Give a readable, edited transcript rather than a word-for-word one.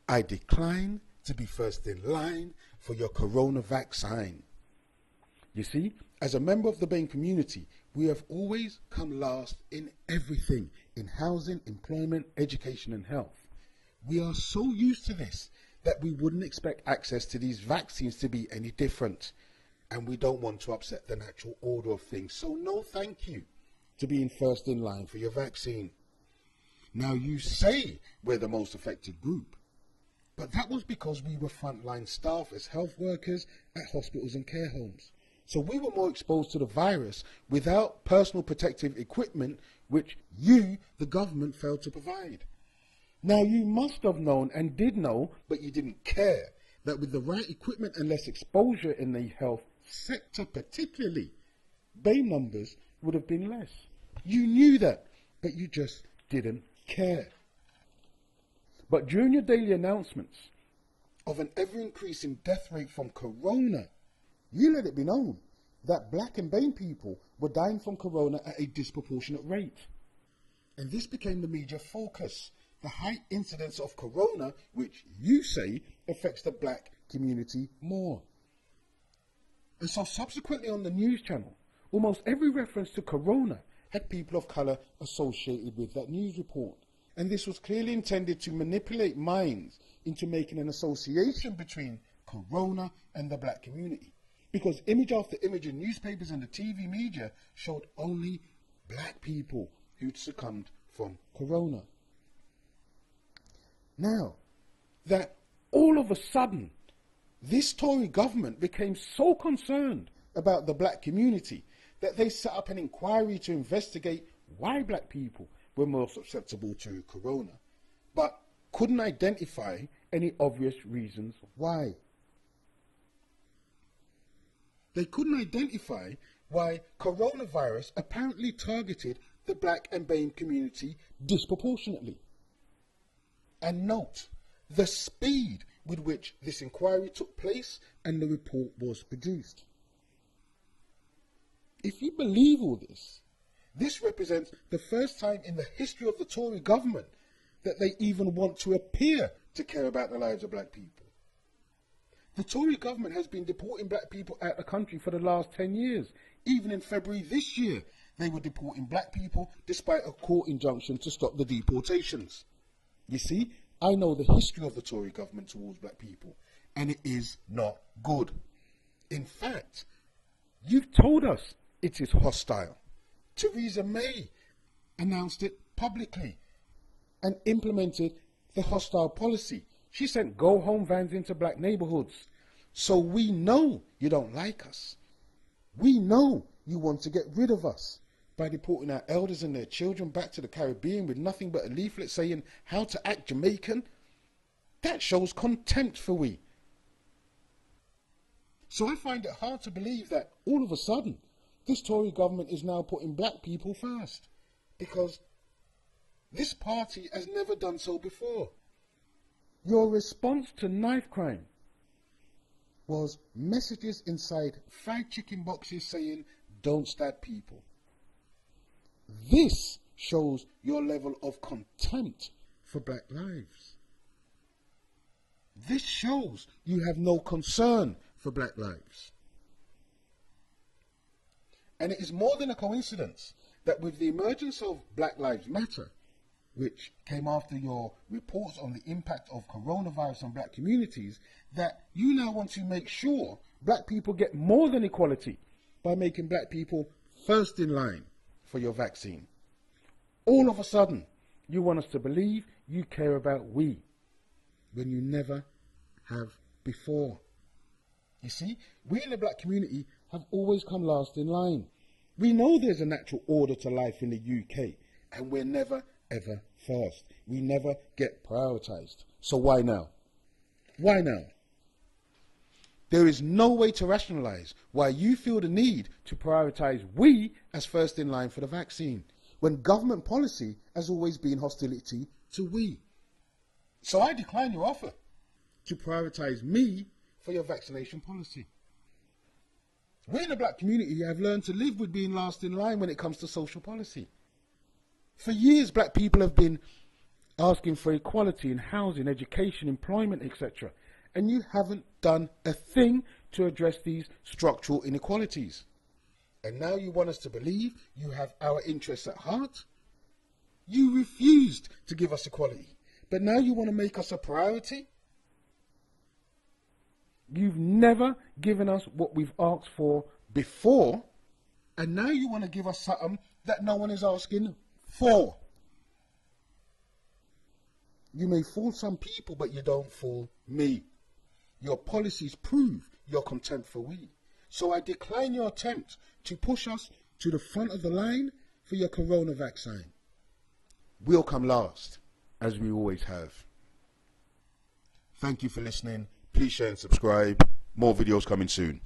I decline to be first in line for your corona vaccine. You see, as a member of the BAME community, we have always come last in everything, in housing, employment, education and health. We are so used to this that we wouldn't expect access to these vaccines to be any different. And we don't want to upset the natural order of things. So no thank you to being first in line for your vaccine. Now you say we're the most affected group, but that was because we were frontline staff as health workers at hospitals and care homes. So we were more exposed to the virus without personal protective equipment, which you, the government, failed to provide. Now you must have known and did know, but you didn't care, that with the right equipment and less exposure in the health sector particularly, BAME numbers would have been less. You knew that, but you just didn't care. But during your daily announcements of an ever-increasing death rate from corona, you let it be known that black and BAME people were dying from corona at a disproportionate rate. And this became the media focus, the high incidence of corona, which you say affects the black community more. And so subsequently on the news channel, almost every reference to corona had people of colour associated with that news report. And this was clearly intended to manipulate minds into making an association between corona and the black community. Because image after image in newspapers and the TV media showed only black people who'd succumbed from corona. Now, that all of a sudden, this Tory government became so concerned about the black community that they set up an inquiry to investigate why black people were more susceptible to corona, but couldn't identify any obvious reasons why. They couldn't identify why coronavirus apparently targeted the black and BAME community disproportionately. And note the speed with which this inquiry took place and the report was produced. If you believe all this, this represents the first time in the history of the Tory government that they even want to appear to care about the lives of black people. The Tory government has been deporting black people out of the country for the last 10 years. Even in February this year, they were deporting black people despite a court injunction to stop the deportations. You see, I know the history of the Tory government towards black people, and it is not good. In fact, you've told us it is hostile. Theresa May announced it publicly and implemented the hostile policy. She sent go-home vans into black neighbourhoods. So we know you don't like us. We know you want to get rid of us by deporting our elders and their children back to the Caribbean with nothing but a leaflet saying how to act Jamaican. That shows contempt for we. So I find it hard to believe that all of a sudden this Tory government is now putting black people first, because this party has never done so before. Your response to knife crime was messages inside fried chicken boxes saying, "Don't stab people." This shows your level of contempt for black lives. This shows you have no concern for black lives. And it is more than a coincidence that with the emergence of Black Lives Matter, which came after your reports on the impact of coronavirus on black communities, that you now want to make sure black people get more than equality by making black people first in line for your vaccine. All of a sudden, you want us to believe you care about we, when you never have before. You see, we in the black community have always come last in line. We know there's a natural order to life in the UK, and we're never ever first. We never get prioritised. So why now? Why now? There is no way to rationalise why you feel the need to prioritise we as first in line for the vaccine, when government policy has always been hostility to we. So I decline your offer to prioritise me for your vaccination policy. We in the black community have learned to live with being last in line when it comes to social policy. For years, black people have been asking for equality in housing, education, employment, etc. And you haven't done a thing to address these structural inequalities. And now you want us to believe you have our interests at heart? You refused to give us equality, but now you want to make us a priority? You've never given us what we've asked for before, and now you want to give us something that no one is asking for. You may fool some people, but you don't fool me. Your policies prove your contempt for we. So I decline your attempt to push us to the front of the line for your corona vaccine. We'll come last, as we always have. Thank you for listening. Please share and subscribe. More videos coming soon.